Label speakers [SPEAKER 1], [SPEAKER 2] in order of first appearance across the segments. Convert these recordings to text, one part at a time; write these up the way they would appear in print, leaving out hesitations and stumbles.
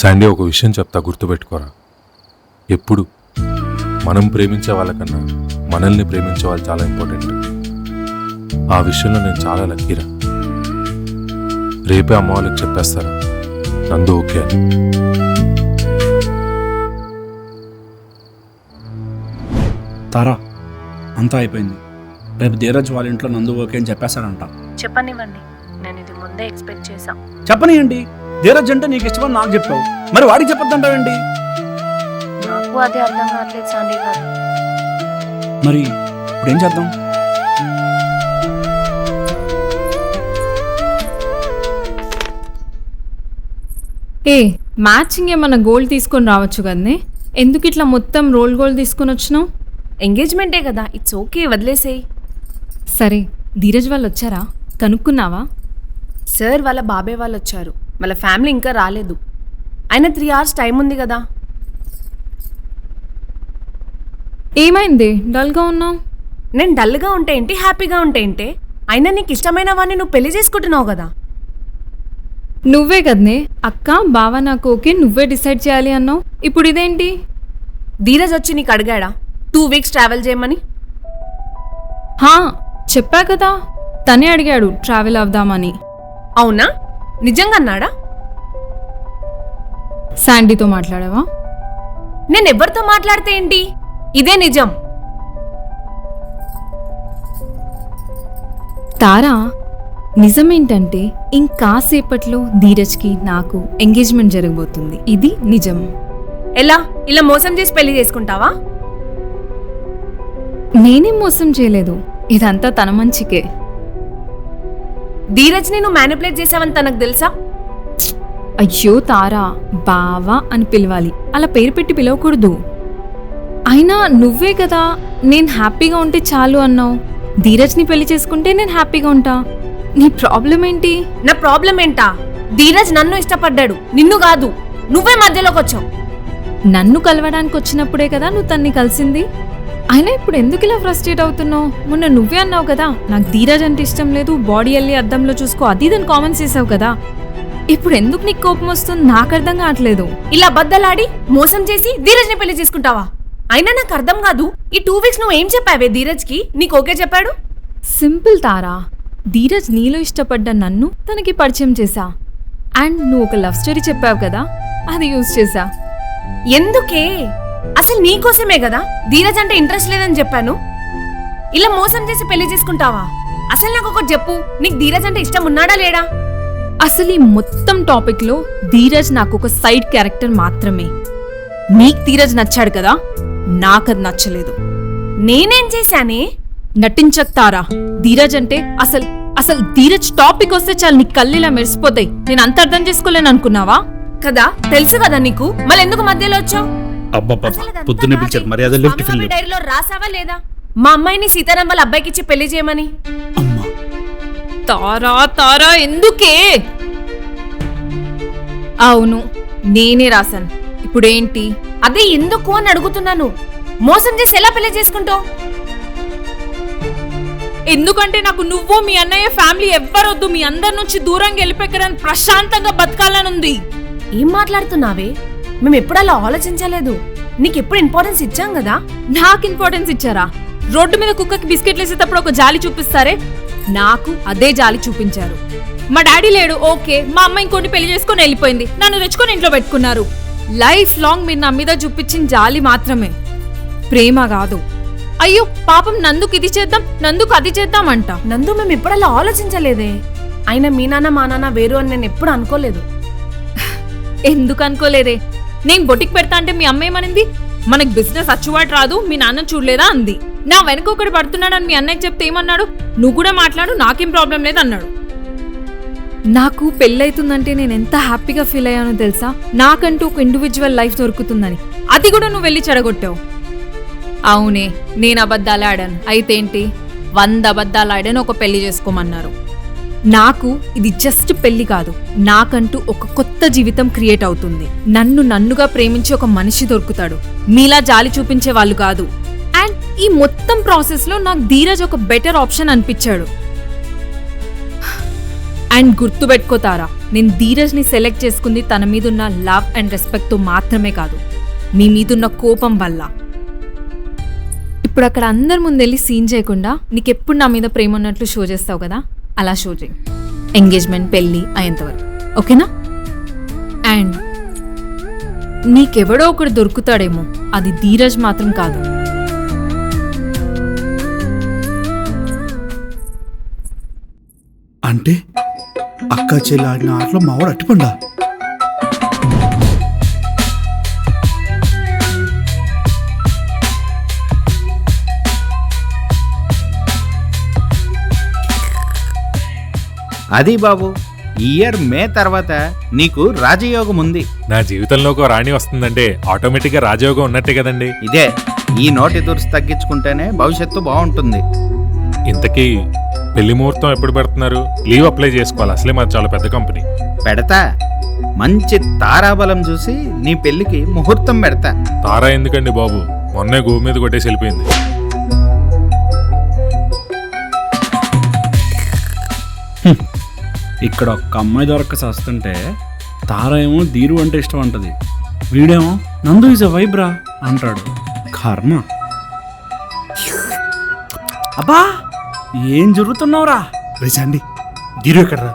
[SPEAKER 1] Sandy, ఒక విషయం చెప్తా, గుర్తుపెట్టుకోరా. ఎప్పుడు మనం ప్రేమించే వాళ్ళకన్నా మనల్ని ప్రేమించే వాళ్ళు చాలా ఇంపార్టెంట్. ఆ విషయంలో నేను చాలా లక్కీరా. రేపే అమ్మ వాళ్ళకి చెప్పేస్తారా నందు ఓకే అని.
[SPEAKER 2] తారా, అంతా అయిపోయింది. రేపు ధీరజ్ వాళ్ళ ఇంట్లో నందు ఓకే అని చెప్పేస్తాడంట.
[SPEAKER 3] చెప్పనివ్వండి, నేను ఇది ముందే ఎక్స్పెక్ట్ చేశా.
[SPEAKER 2] చెప్పనియండి. ధీరజ్ అంటే నీకు ఇష్టమని నాకు చెప్పావు, మరి వాడికి చెప్పొద్దంటావేంటి?
[SPEAKER 3] నాకు అదే అర్థం కావట్లేదు శాండీ గారు.
[SPEAKER 2] మరి ఇప్పుడు ఏం చేద్దాం?
[SPEAKER 4] ఏ మ్యాచింగ్ ఏమన్నా గోల్డ్ తీసుకొని రావచ్చు కదనే, ఎందుకు ఇట్లా మొత్తం రోల్ గోల్డ్ తీసుకొని వచ్చినావు?
[SPEAKER 3] ఎంగేజ్మెంటే కదా, ఇట్స్ ఓకే, వదిలేసేయి.
[SPEAKER 4] సరే, ధీరజ్ వాళ్ళు వచ్చారా, కనుక్కున్నావా?
[SPEAKER 3] సార్ వాళ్ళ బాబాయ్ వాళ్ళు వచ్చారు, వాళ్ళ ఫ్యామిలీ ఇంకా రాలేదు. అయినా 3 hours టైం ఉంది కదా.
[SPEAKER 4] ఏమైంది డల్గా ఉన్నావు?
[SPEAKER 3] నేను డల్గా ఉంటే ఏంటి, హ్యాపీగా ఉంటే ఏంటి? అయినా నీకు ఇష్టమైన వాడిని నువ్వు పెళ్లి చేసుకుంటున్నావు కదా.
[SPEAKER 4] నువ్వే కదనే అక్క బావ నాకు ఓకే, నువ్వే డిసైడ్ చేయాలి అన్నావు. ఇప్పుడు ఇదేంటి?
[SPEAKER 3] ధీరజ్ వచ్చి నీకు అడిగాడా 2 weeks ట్రావెల్ చేయమని?
[SPEAKER 4] హా, చెప్పా కదా, తనే అడిగాడు ట్రావెల్ అవుదామని.
[SPEAKER 3] అవునా, నిజంగా అన్నాడా?
[SPEAKER 4] శాండీతో మాట్లాడావా?
[SPEAKER 3] నేను ఎవరితో మాట్లాడితే ఏంటి, ఇదే నిజం.
[SPEAKER 4] తారా, నిజమేంటంటే ఇంకాసేపట్లో ధీరజ్కి నాకు ఎంగేజ్మెంట్ జరగబోతుంది. ఇది నిజం.
[SPEAKER 3] ఎలా, ఇలా మోసం చేసి పెళ్లి చేసుకుంటావా?
[SPEAKER 4] నేనేం మోసం చేయలేదు, ఇదంతా తన మంచికే.
[SPEAKER 3] ధీరజ్ నేను మ్యానిపులేట్ చేసావని తనకు తెలుసా?
[SPEAKER 4] అయ్యో తారా, బావా అని పిలవాలి, అలా పేరు పెట్టి పిలవకూడదు. అయినా నువ్వే కదా నేను హ్యాపీగా ఉంటే చాలు అన్నావు. ధీరజ్ని పెళ్లి చేసుకుంటే నేను హ్యాపీగా ఉంటా. నీ ప్రాబ్లం ఏంటి?
[SPEAKER 3] నా ప్రాబ్లం ఏంటా? ధీరజ్ నన్ను ఇష్టపడ్డాడు, నిన్ను కాదు. నువ్వే మధ్యలోకి వచ్చావు.
[SPEAKER 4] నన్ను కలవడానికి వచ్చినప్పుడే కదా నువ్వు తన్ని కలిసింది. అయినా ఇప్పుడు ఎందుకు ఇలా ఫ్రస్ట్రేట్ అవుతున్నావు? మొన్న నువ్వే అన్నావు కదా నాకు ధీరజ్ అంటే ఇష్టం లేదు, బాడీ వెళ్ళి అద్దంలో చూసుకో, అది దాన్ని కామెంట్స్ చేసావు కదా. ఇప్పుడు ఎందుకు నీకు కోపం వస్తుంది నాకు అర్థం కావట్లేదు.
[SPEAKER 3] ఇలా బద్దలాడి మోసం చేసి ధీరజ్ని పెళ్లి చేసుకుంటావా? అయినా నాకు అర్థం కాదు, ఈ 2 weeks నువ్వు ఏం చెప్పావే ధీరజ్కి నీకు ఓకే చెప్పాడు?
[SPEAKER 4] సింపుల్ తారా, ధీరజ్ నీలో ఇష్టపడ్డ నన్ను తనకి పరిచయం చేశా. అండ్ నువ్వు ఒక లవ్ స్టోరీ చెప్పావు కదా, అది యూజ్ చేశా.
[SPEAKER 3] ఎందుకే? అసలు నీకోసమే కదా ధీరజ్ అంటే ఇంట్రెస్ట్ లేదని చెప్పాను. ఇలా మోసం చేసి పెళ్లి చేసుకుంటావా? అసలు నాకు ఒకటి చెప్పు, నీకు ధీరజ్ అంటే ఇష్టం ఉన్నాడా లేడా?
[SPEAKER 4] అసలు ఈ మొత్తం టాపిక్ లో ధీరజ్ నాకు ఒక సైడ్ క్యారెక్టర్ మాత్రమే. నీకు ధీరజ్ నచ్చాడు కదా, నాకది నచ్చలేదు.
[SPEAKER 3] నేనేం చేశానే?
[SPEAKER 4] నటించక్ తారా. ధీరజ్ అంటే అసలు అసలు ధీరజ్ టాపిక్ వస్తే చాలు నీ కళ్ళిలా మెరిసిపోతాయి. నేను అంత అర్థం చేసుకోలేను అనుకున్నావా?
[SPEAKER 3] కదా, తెలుసు కదా నీకు, మళ్ళీ ఎందుకు మధ్యలో వచ్చావు?
[SPEAKER 2] పొద్దున్నే పిలిచారు, మర్యాద లిఫ్ట్ ఫిల్.
[SPEAKER 3] డైరీలో రాసావా లేదా మా అమ్మాయిని సీతారాం వాళ్ళ అబ్బాయికి ఇచ్చి పెళ్లి చేయమని?
[SPEAKER 2] అమ్మా
[SPEAKER 4] తారా తారా, ఎందుకే? అవును, నేనే రాశాను. ఇప్పుడేంటి?
[SPEAKER 3] అదే ఎందుకు అని అడుగుతున్నాను. మోసం చేసి ఎలా పెళ్లి చేసుకుంటావు?
[SPEAKER 4] ఎందుకంటే నాకు నువ్వు మీ అన్నయ్య ఫ్యామిలీ ఎవ్వరొద్దు, మీ అందరి నుంచి దూరంగా వెళ్ళిపోయారని ప్రశాంతంగా బతకాలనుంది.
[SPEAKER 3] ఏం మాట్లాడుతున్నావే? మేము ఎప్పుడు అలా ఆలోచించలేదు. నీకెప్పుడు ఇంపార్టెన్స్ ఇచ్చాం కదా.
[SPEAKER 4] నాకు ఇంపార్టెన్స్ ఇచ్చారా? రోడ్డు మీద కుక్కకి బిస్కెట్లు వేసేటప్పుడు ఒక జాలి చూపిస్తారే, నాకు అదే జాలి చూపించారు. మా డాడీ లేడు ఓకే, మా అమ్మ ఇంకోటి పెళ్లి చేసుకుని వెళ్ళిపోయింది, నన్ను తెచ్చుకొని ఇంట్లో పెట్టుకున్నారు. లైఫ్ లాంగ్ మీరు నా మీద చూపించిన జాలి మాత్రమే, ప్రేమ కాదు. అయ్యో పాపం, నందుకు ఇది చేద్దాం, నందుకు అది చేద్దామంట.
[SPEAKER 3] నందు, మేము ఎప్పుడు అలా ఆలోచించలేదే. అయినా మీ నాన్న మా నాన్న వేరు అని నేను ఎప్పుడు అనుకోలేదు.
[SPEAKER 4] ఎందుకు అనుకోలేదే? నేను బొటిక్ పెడతా అంటే మీ అమ్మ ఏమనింది? మనకు బిజినెస్ అచ్చువాటు రాదు, మీ నాన్న చూడలేదా అంది. నా వెనక ఒకటి పడుతున్నాడని మీ అన్నయ్య చెప్తే ఏమన్నాడు? నువ్వు కూడా మాట్లాడు, నాకేం ప్రాబ్లం లేదు అన్నాడు. నాకు పెళ్ళైతుందంటే నేను ఎంత హ్యాపీగా ఫీల్ అయ్యానో తెలుసా? నాకంటూ ఒక ఇండివిజువల్ లైఫ్ దొరుకుతుందని. అది కూడా నువ్వు వెళ్ళి చెడగొట్టావు. అవునే, నేను అబద్ధాలు ఆడాను. అయితే ఏంటి? 100 అబద్ధాలు ఆడాను, ఒక పెళ్లి చేసుకోమన్నారు. నాకు ఇది జస్ట్ పెళ్లి కాదు, నాకంటూ ఒక కొత్త జీవితం క్రియేట్ అవుతుంది. నన్నుగా ప్రేమించి ఒక మనిషి దొరుకుతాడు, మీలా జాలి చూపించే వాళ్ళు కాదు. అండ్ ఈ మొత్తం ప్రాసెస్ లో నాకు ధీరజ్ ఒక బెటర్ ఆప్షన్ అనిపించాడు. అండ్ గుర్తుపెట్టుకోతారా, నేను ధీరజ్ని సెలెక్ట్ చేసుకుంది తన మీదున్న లవ్ అండ్ రెస్పెక్ట్తో మాత్రమే కాదు, మీ మీదున్న కోపం వల్ల. ఇప్పుడు అక్కడ అందరి ముందెళ్ళి సీన్ చేయకుండా నీకెప్పుడు నా మీద ప్రేమ ఉన్నట్లు షో చేస్తావు కదా, అలా షో చేయి. ఎంగేజ్మెంట్ పెళ్ళి అయ్యేంతవరకు, ఓకేనా? అండ్ నీకెవడో ఒకడు దొరుకుతాడేమో, అది ధీరజ్ మాత్రం కాదు.
[SPEAKER 2] అంటే అక్క చెల్లి ఆడిన ఆటలో మావాడు అట్టిపండా?
[SPEAKER 5] అది బాబు, ఈ ఇయర్ మే తర్వాత నీకు రాజయోగం ఉంది.
[SPEAKER 1] నా జీవితంలో ఒక రాణి వస్తుందంటే ఆటోమేటిక్గా రాజయోగం ఉన్నట్టే కదండి.
[SPEAKER 5] ఇదే, ఈ నోటి దురుసు తగ్గించుకుంటేనే భవిష్యత్తు బాగుంటుంది.
[SPEAKER 1] ఇంతకీ పెళ్లి ముహూర్తం ఎప్పుడు పెడుతున్నారు? లీవ్ అప్లై చేసుకోవాలి, అసలే మాది చాలా పెద్ద కంపెనీ.
[SPEAKER 5] పెడతా, మంచి తారాబలం చూసి నీ పెళ్లికి ముహూర్తం పెడతా.
[SPEAKER 1] తారా ఎందుకండి బాబు, మొన్నే గోవు మీద కొట్టేసి వెళ్ళిపోయింది.
[SPEAKER 2] ఇక్కడ ఒక్క అమ్మాయి దొరక్క వస్తుంటే తార ఏమో ధీరు అంటే ఇష్టం అంటది, వీడేమో నందు ఈజ్ ఎ వైబ్రా అంటాడు. కర్మ. అబ్బా ఏం జరుగుతున్నావురా?
[SPEAKER 6] రేసండి ధీరు ఎక్కడరా?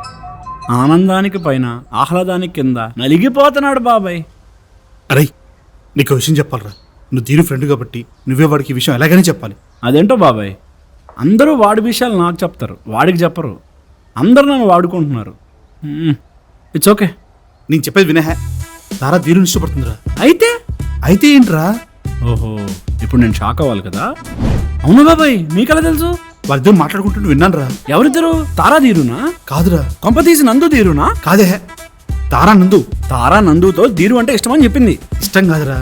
[SPEAKER 2] ఆనందానికి పైన ఆహ్లాదానికి కింద నలిగిపోతున్నాడు బాబాయ్.
[SPEAKER 6] అరే నీకు విషయం చెప్పాలరా, నువ్వు ధీరు ఫ్రెండ్ కాబట్టి నువ్వే వాడికి ఈ విషయం ఎలాగైనా చెప్పాలి.
[SPEAKER 2] అదేంటో బాబాయ్, అందరూ వాడి విషయాలు నాకు చెప్తారు, వాడికి చెప్పరు. అందరూ నన్ను వాడుకుంటున్నారు. It's okay.
[SPEAKER 6] నేను చెప్పేది వినేహ, తారా ధీరుని ఇష్టపడుతుందిరా.
[SPEAKER 2] అయితే
[SPEAKER 6] అయితే ఏంట్రా?
[SPEAKER 2] ఓహో, ఇప్పుడు నేను షాక్ అవ్వాలి కదా? అవును బాబాయ్, మీకెలా తెలుసు?
[SPEAKER 6] వాళ్ళిద్దరు మాట్లాడుకుంటుంటే విన్నాను రా.
[SPEAKER 2] ఎవరిద్దరు? తారా ధీరునా?
[SPEAKER 6] కాదురా.
[SPEAKER 2] కొంప తీసి నందు ధీరునా?
[SPEAKER 6] కాదే, తారా నందు.
[SPEAKER 2] తారా నందుతో ధీరు అంటే ఇష్టమని చెప్పింది.
[SPEAKER 6] ఇష్టం కాదురా,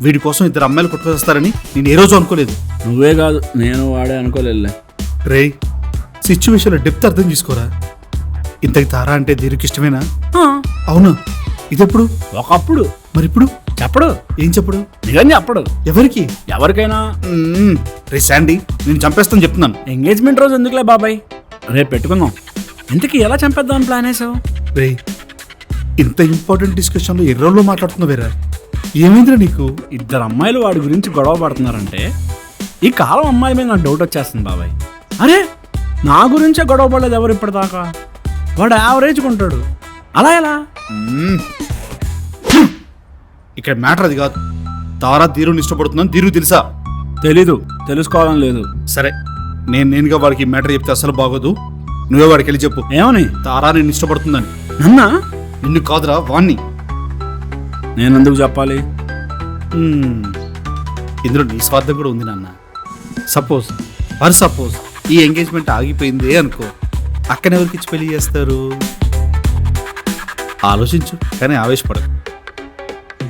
[SPEAKER 6] వీడి కోసం ఇద్దరు అమ్మాయిలు కొట్టుకొస్తారని నేను ఏ రోజు అనుకోలేదు.
[SPEAKER 2] నువ్వే కాదు, నేను వాడే అనుకోలేదులే.
[SPEAKER 6] రే, సిచ్యువేషన్లో డెప్త్ అర్థం చేసుకోరా. ఇంతకి తారా అంటే ధీరుకి ఇష్టమేనా? అవునా? ఇదెప్పుడు?
[SPEAKER 2] ఒకప్పుడు.
[SPEAKER 6] మరి ఇప్పుడు
[SPEAKER 2] చెప్పడు.
[SPEAKER 6] ఏం చెప్పడు?
[SPEAKER 2] నిజం చెప్పడు.
[SPEAKER 6] ఎవరికి?
[SPEAKER 2] ఎవరికైనా.
[SPEAKER 6] రే శాండీ, నేను చంపేస్తాను చెప్తున్నాను.
[SPEAKER 2] ఎంగేజ్మెంట్ రోజు ఎందుకులే బాబాయ్, రేపు పెట్టుకుందాం. ఇంతకీ ఎలా చంపేద్దామని ప్లాన్ వేసావు?
[SPEAKER 6] రే, ఇంత ఇంపార్టెంట్ డిస్కషన్లో ఎన్ని రోజుల్లో మాట్లాడుతున్నావేరా? ఏమైందిరా నీకు?
[SPEAKER 2] ఇద్దరు అమ్మాయిలు వాడి గురించి గొడవ పడుతున్నారంటే ఈ కాలం అమ్మాయి మీద నాకు డౌట్ వచ్చేస్తుంది బాబాయ్. అరే, నా గురించే గొడవ పడలేదు ఎవరు ఇప్పటిదాకా. వాడు యావరేజ్ కొంటాడు, అలా ఎలా?
[SPEAKER 6] ఇక్కడ మ్యాటర్ అది కాదు. తారా ధీరుని ఇష్టపడుతున్నాను, ధీరు తెలుసా?
[SPEAKER 2] తెలీదు, తెలుసుకోవాలని లేదు.
[SPEAKER 6] సరే, నేనుగా వాడికి మ్యాటర్ చెప్తే అసలు బాగోదు. నువ్వే వాడికి వెళ్ళి చెప్పు,
[SPEAKER 2] ఏమని?
[SPEAKER 6] తారా నేను ఇష్టపడుతుందని.
[SPEAKER 2] నన్నా?
[SPEAKER 6] నిన్ను కాదురా, వాణ్ణి.
[SPEAKER 2] నేను ఎందుకు చెప్పాలి?
[SPEAKER 6] ఇందులో నీ స్వార్థం కూడా ఉంది నాన్న. సపోజ్ ఈ ఎంగేజ్మెంట్ ఆగిపోయింది అనుకో, అక్కనెవరికి ఇచ్చి పెళ్లి చేస్తారు? ఆలోచించు, కానీ ఆవేశపడదు.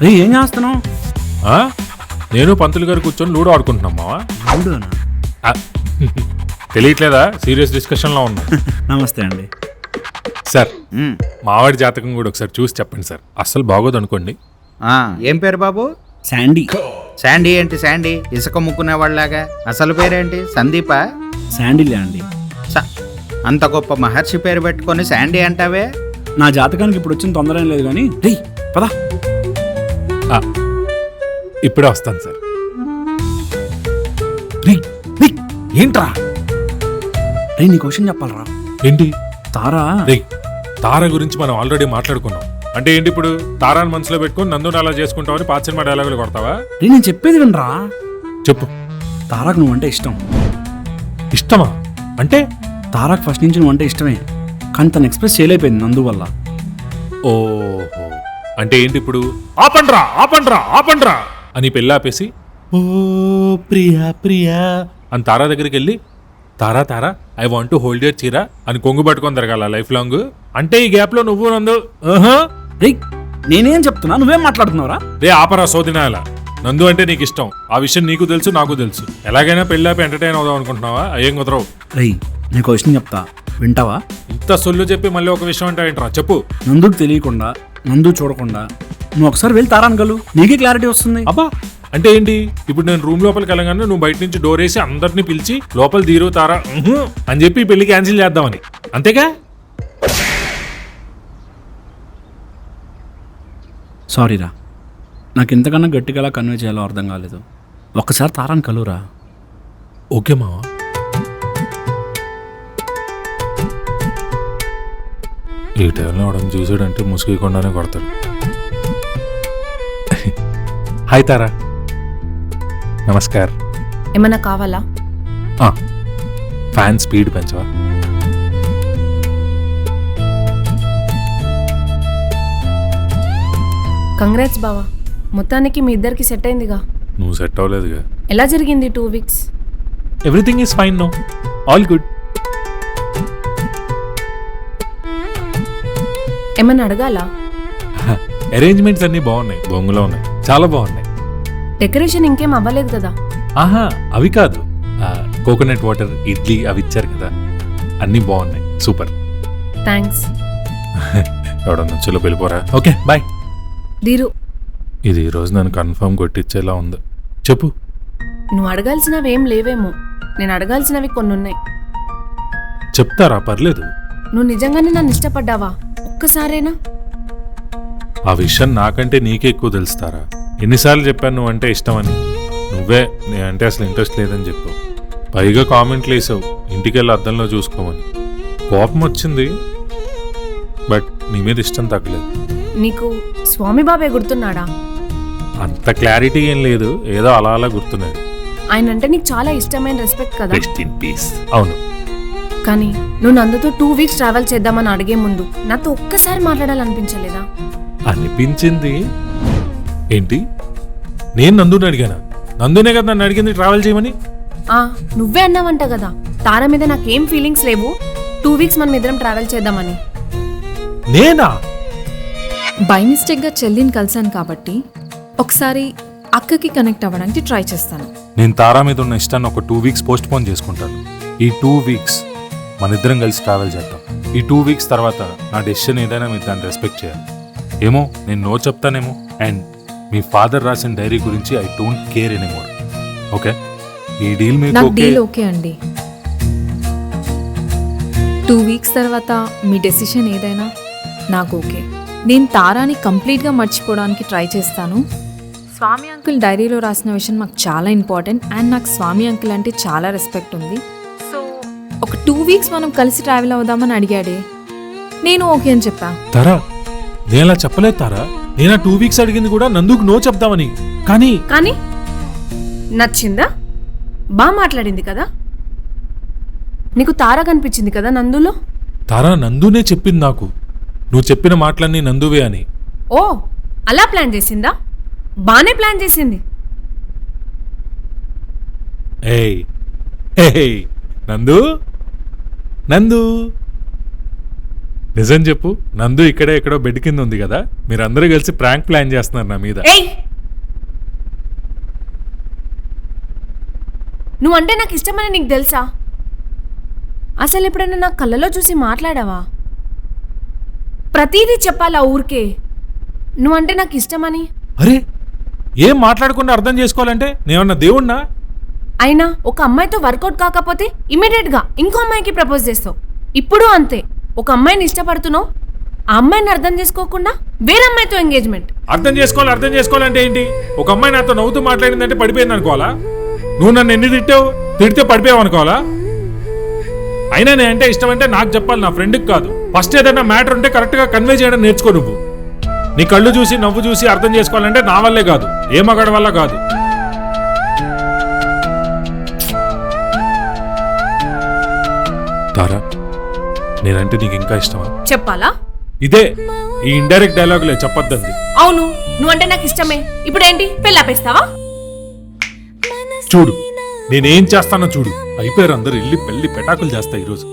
[SPEAKER 2] రే, ఏం చేస్తున్నావు?
[SPEAKER 1] ఆ? నేను పంతులు గారు కూర్చొని లూడో ఆడుకుంటున్నాం మావా.
[SPEAKER 2] అవునా?
[SPEAKER 1] ఆ, తెలియట్లేదా? సీరియస్ డిస్కషన్లో ఉన్నాం.
[SPEAKER 2] నమస్తే అండి.
[SPEAKER 1] సార్, మావాడి జాతకం కూడా ఒకసారి చూసి చెప్పండి సార్, అస్సలు బాగోదు అనుకోండి.
[SPEAKER 5] ఏం పేరు బాబు?
[SPEAKER 2] శాండీ.
[SPEAKER 5] శాండీ ఏంటి శాండీ? ఇసుక ముక్కునే వాళ్ళలాగా. అసలు పేరేంటి? సందీపా?
[SPEAKER 2] శాండీలే అండి.
[SPEAKER 5] అంత గొప్ప మహర్షి పేరు పెట్టుకొని శాండీ అంటావే?
[SPEAKER 2] నా జాతకానికి ఇప్పుడు వచ్చిన తొందర ఏం లేదు కానీ రే పదా.
[SPEAKER 1] ఇప్పుడే వస్తాను సార్.
[SPEAKER 6] ఏంట్రా?
[SPEAKER 2] రే, నీ క్వశ్చన్ చెప్పాలరా.
[SPEAKER 1] ఏంటి?
[SPEAKER 2] తారా.
[SPEAKER 1] రే, తారా గురించి మనం ఆల్రెడీ మాట్లాడుకున్నాం. అంటే ఏంటి ఇప్పుడు? తారాని మనసులో పెట్టుకుని నందుని అలా చేసుకుంటావని పాత సినిమా డైలాగులు కొడతావా?
[SPEAKER 2] రే, నేను చెప్పేది వినరా.
[SPEAKER 1] చెప్పు.
[SPEAKER 2] తారాకు నువ్వంటే ఇష్టం.
[SPEAKER 1] ఇష్టమా? అంటే?
[SPEAKER 2] తారాకు ఫస్ట్ నుంచి నువ్వంటే ఇష్టమే, కానీ తను ఎక్స్ప్రెస్ చేయలేకపోయింది నందు వల్ల.
[SPEAKER 1] ఓహో, అంటే ఏంటి ఇప్పుడు? ఆపండ్రా ఆపండ్రా ఆపండ్రా అని పెళ్ళాపేసి
[SPEAKER 6] ఓ ప్రియా ప్రియా
[SPEAKER 1] అని తారా దగ్గరికి వెళ్ళి, Tara Tara I want to hold your చీరా అని కొంగు పట్టుకొని తిరగాల లైఫ్ లాంగ్. అంటే ఈ గ్యాప్ లో నువ్వు నందు
[SPEAKER 2] రే, నేనేం చెప్తున్నా, నువ్వేం మాట్లాడుతున్నావురా?
[SPEAKER 1] రే ఆపరా సోదినాయల. నందు అంటే నీకు ఇష్టం, ఆ విషయం నీకు తెలుసు నాకు తెలుసు. ఎలాగైనా పెళ్ళాపి ఎంటర్టైన్ అవుదాం అనుకుంటున్నావా? అయ్యేం కుదరవు.
[SPEAKER 2] రే, నీకు క్వశ్చన్ చెప్తా, వింటావా?
[SPEAKER 1] ఇంత సొల్లు చెప్పి మళ్ళీ ఒక విషయం అంటే ఏంట్రా? చెప్పు.
[SPEAKER 2] నందుకు తెలియకుండా, నందు చూడకుండా నువ్వు ఒకసారి వెళ్ళి తారాను కలు, నీకే క్లారిటీ వస్తుంది.
[SPEAKER 1] అబ్బా, అంటే ఏంటి? ఇప్పుడు నేను రూమ్ లోపలికి వెళ్ళగానే నువ్వు బయట నుంచి డోర్ వేసి అందరినీ పిలిచి లోపల ధీరు తారా అని చెప్పి పెళ్లి క్యాన్సిల్ చేద్దామని, అంతేగా?
[SPEAKER 2] సారీరా, నాకు ఇంతకన్నా గట్టిగా ఎలా కన్వే చేయాలో అర్థం కాలేదు. ఒక్కసారి తారాన్ని కలువురా.
[SPEAKER 1] ఓకే మావా. ఈ టైంలో అవడం చూసాడంటే ముసుగీయకుండానే కొడతాడు. హాయ్ తారా, నమస్కార్.
[SPEAKER 3] ఏమన్నా కావాలా?
[SPEAKER 1] Fan speed పెంచవా?
[SPEAKER 3] కంగ్రాట్స్ బావా, మొత్తానికి మీ ఇద్దరికి సెట్ అయిందిగా.
[SPEAKER 1] నువ్వు సెట్ అవ్వలేదుగా.
[SPEAKER 3] ఎలా జరిగింది 2 weeks?
[SPEAKER 1] Everything is fine no, all good.
[SPEAKER 3] ఏమన్నా అడగాలా?
[SPEAKER 1] అరేంజ్మెంట్స్ అన్నీ బాగున్నాయి, బొంగులో ఉన్నాయి, చాలా బాగున్నాయి.
[SPEAKER 3] డెకరేషన్ ఇంకేం అవ్వలేదు కదా?
[SPEAKER 1] ఆహా, అవి కాదు, కోకోనట్ వాటర్, ఇడ్లీ అవి ఇచ్చారు కదా, అన్నీ బాగున్నాయి, సూపర్.
[SPEAKER 3] థ్యాంక్స్.
[SPEAKER 1] ఎవడన్నా చలో వెళ్ళిపోరా. Okay bye.
[SPEAKER 3] దీరు,
[SPEAKER 1] ఇది ఈరోజు నన్ను కన్ఫర్మ్ కొట్టించేలా ఉంది. చెప్పు.
[SPEAKER 3] నువ్వు అడగాల్సినవి ఏం లేవేమో, నేను అడగాల్సినవి కొన్ని ఉన్నాయి.
[SPEAKER 1] చెప్తారా, పర్లేదు.
[SPEAKER 3] నువ్వు నిజంగానే నన్ను ఇష్టపడ్డావా? ఒక్కసారేనా?
[SPEAKER 1] ఆ విషయం నాకంటే నీకే ఎక్కువ తెలుస్తారా. ఎన్నిసార్లు చెప్పాను నువ్వంటే ఇష్టమని. నువ్వే నేనంటే అసలు ఇంట్రెస్ట్ లేదని చెప్పావు. పైగా కామెంట్లు వేసావు ఇంటికెళ్ళి అద్దంలో చూసుకోమని. కోపం వచ్చింది, బట్ నీ మీద ఇష్టం తగ్గలేదు.
[SPEAKER 3] నీకు స్వామి బాబాయ్ గుర్తున్నాడా?
[SPEAKER 1] అంత క్లారిటీ ఏం లేదు, ఏదో అలా అలా గుర్తున్నాడు.
[SPEAKER 3] ఆయన అంటే నీకు చాలా ఇష్టమైన రెస్పెక్ట్ కదా.
[SPEAKER 1] Rest in peace. అవును.
[SPEAKER 3] కానీ నువ్వు నందుతో 2 వీక్స్ ట్రావెల్ చేద్దామని అడిగే ముందు నాతో ఒక్కసారి మాట్లాడాలనిపించలేదా?
[SPEAKER 1] అనిపించింది. ఏంటి, నేను నందుని అడిగానా? నందునే కదా నన్ను అడిగింది ట్రావెల్ చేయమని.
[SPEAKER 3] నువ్వే అన్నావంట కదా, తార మీద నాకేం ఫీలింగ్స్ లేవు, 2 వీక్స్ మనం ఇద్దరం ట్రావెల్ చేద్దామని.
[SPEAKER 1] నేనా?
[SPEAKER 4] బై మిస్టేక్గా చెల్లిని కలిశాను కాబట్టి ఒకసారి అక్కకి కనెక్ట్ అవ్వడానికి ట్రై చేస్తాను.
[SPEAKER 1] నేను తారా మీద ఉన్న ఇష్టాన్ని ఒక 2 వీక్స్ పోస్ట్ పోన్ చేసుకుంటాను. ఈ 2 వీక్స్ మన ఇద్దరం కలిసి ట్రావెల్ చేద్దాం. ఈ 2 వీక్స్ తర్వాత నా డెసిషన్ ఏదైనా మీరు దాన్ని రెస్పెక్ట్ చేయాలి. ఏమో నేను నో చెప్తానేమో. అండ్ మీ ఫాదర్ రాసిన డైరీ గురించి I don't care anymore. Okay, ఈ డీల్ మీకు
[SPEAKER 4] నాకు
[SPEAKER 1] ఓకే?
[SPEAKER 4] డీల్ ఓకే అండి. 2 వీక్స్ తర్వాత మీ డెసిషన్ ఏదైనా నాకు ఓకే. నేను తారాని కంప్లీట్గా మర్చిపోవడానికి ట్రై చేస్తాను. స్వామి అంకుల్ డైరీలో రాసిన విషయం మాకు చాలా ఇంపార్టెంట్ అండ్ నాకు స్వామి అంకుల్ అంటే చాలా రెస్పెక్ట్ ఉంది. సో ఒక 2 వీక్స్ మనం కలిసి ట్రావెల్ అవుదామని అడిగాడే, నేను ఓకే అని చెప్పా.
[SPEAKER 1] తారా, నేను అలా చెప్పలేదు తారా. నేను ఆ 2 వీక్స్ అడిగింది కూడా నందుకు నో చెప్తామని. కానీ
[SPEAKER 3] నచ్చిందా? బాగా మాట్లాడింది కదా. నీకు తార కనిపించింది కదా నందులో.
[SPEAKER 1] తారా నందునే చెప్పింది నాకు, నువ్వు చెప్పిన మాటలన్నీ నందువే అని.
[SPEAKER 3] ఓ, అలా ప్లాన్ చేసిందా? బానే ప్లాన్ చేసింది.
[SPEAKER 1] ఏయ్ ఏయ్, నందు నందు, నిజం చెప్పు. నందు ఇక్కడే ఎక్కడో బెడ్ కింద ఉంది కదా, మీరందరూ కలిసి ప్రాంక్ ప్లాన్ చేస్తున్నారు నా మీద.
[SPEAKER 3] ఏయ్, నువ్వంటే నాకు ఇష్టమని నీకు తెలుసా? అసలు ఎప్పుడైనా నా కళ్ళలో చూసి మాట్లాడావా? ప్రతిదీ చెప్పాలా ఊరికే నువ్వంటే నాకు ఇష్టమని?
[SPEAKER 1] అరే, ఏం మాట్లాడకుండా అర్థం చేసుకోవాలంటే నేమన్నా దేవుణ్ణా?
[SPEAKER 3] అయినా ఒక అమ్మాయితో వర్కౌట్ కాకపోతే ఇమీడియట్ గా ఇంకో అమ్మాయికి ప్రపోజ్ చేస్తావు. ఇప్పుడు అంతే, ఒక అమ్మాయిని ఇష్టపడుతున్నావు, ఆ అమ్మాయిని అర్థం చేసుకోకుండా వేరే అమ్మాయితో ఎంగేజ్మెంట్.
[SPEAKER 1] అర్థం చేసుకోవాలంటే ఏంటి? ఒక అమ్మాయి నాతో నవ్వుతూ మాట్లాడిందంటే పడిపోయింది అనుకోవాలా? నువ్వు నన్ను ఎన్ని తిట్టావు? తిడితే పడిపోయావు అనుకోవాలా? అయినా నేనంటే ఇష్టం అంటే నాకు చెప్పాలి, నా ఫ్రెండ్కి కాదు. ఫస్ట్ ఏదైనా మ్యాటర్ ఉంటే కరెక్ట్గా కన్వే చేయడం నేర్చుకో. నువ్వు నీ కళ్ళు చూసి నవ్వు చూసి అర్థం చేసుకోవాలంటే నా వల్లే కాదు, ఏ మగాడి వల్ల కాదు. తారా, నేనంటే నీకు ఇంకా ఇష్టమా?
[SPEAKER 3] చెప్పాలా?
[SPEAKER 1] ఇదే ఈ ఇండైరెక్ట్ డైలాగులే చెప్పొద్దంది.
[SPEAKER 3] అవును, నువ్వంటే నాకు ఇష్టమే. ఇప్పుడు ఏంటి, పెళ్ళాపేస్తావా?
[SPEAKER 1] చూడు నేనేం చేస్తానో చూడు. అయిపోయారు అందరూ, ఇల్లి పెళ్లి పెటాకులు చేస్తా ఈరోజు.